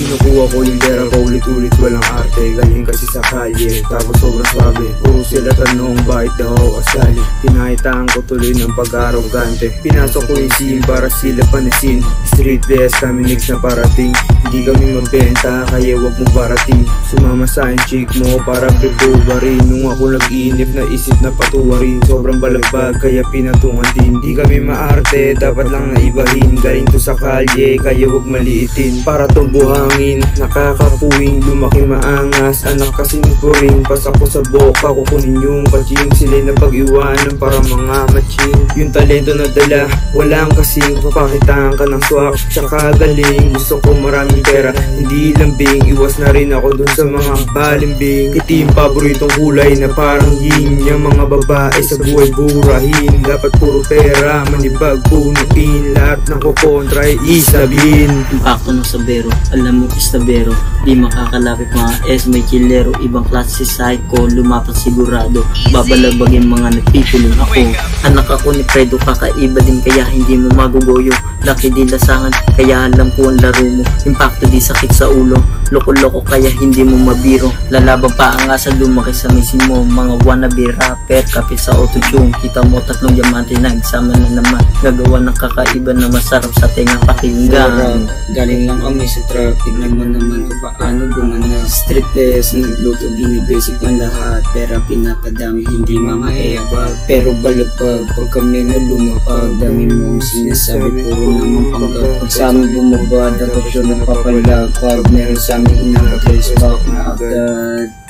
Kinukuha ko yung pera ko ulit-ulit, walang arte. Galing kasi sa kalye, tapos sobrang swabe. Puro sila tanong, bakit daw ako asali? Pinahitaan ko tuloy ng pag-arogante. Pinasok ko yung scene para sila panisin. Street best kami next na parating. Hindi kami magbenta, kaya wag mo parating. Sumama sa akin chick mo para pre-February. Nung ako nag-iinip na isip na patuwarin. Sobrang balagbag kaya pinatungan din. Di kami maarte, dapat lang naibahin. Galing to sa kalye, kaya wag maliitin. Para tong buhangin, nakakapuwing. Lumaki maangas, anak kasing ko rin. Pas ako sa boka, kukunin yung kaching. Sila na pag-iwanan para mga matching. Yung talento na dala, walang kasing papakitaan ka ng swak. Tsaka galing, gusto ko maraming pera, hindi lambing. Iwas na rin ako dun sa mga balimbing. Itim paboritong kulay na parang yin. Yung mga babae sa buhay burahin. Dapat puro pera, manibag punuin. Lahat ng kukontra ay isabihin. Impacto ng sabero, alam mo istabero. Di makakalapit mga may kilero. Ibang klase si psycho, lumapat sigurado. Babalabagin mga nagpipilong ako. Anak ako ni Fredo, kakaiba din kaya hindi mo magugoyo. Laki di lasangan, kaya alam ko ang laro mo. Impacto di sakit sa ulo, loko-loko kaya hindi mo mabiro. Lalaban pa ang asa, lumaki sa misin mo. Mga wannabe rapper, kapit sa autotune. Kita mo tatlong diamante na nagsama na naman. Gagawa ng kakaiba na masarap sa tenga pakinggan. Galing lang kami sa truck, tignan mo naman kung paano gumana. Street best, nagluto, binibasic ng lahat. Pera pinapadami, hindi mga ebag. Pero balagpag, pag kami na lumapag. Dami mong sinasabi, puro naman panggap. Pag sa amin bumaba, dapat yun ang papalapag. Meron sa amin inang-place back na agad.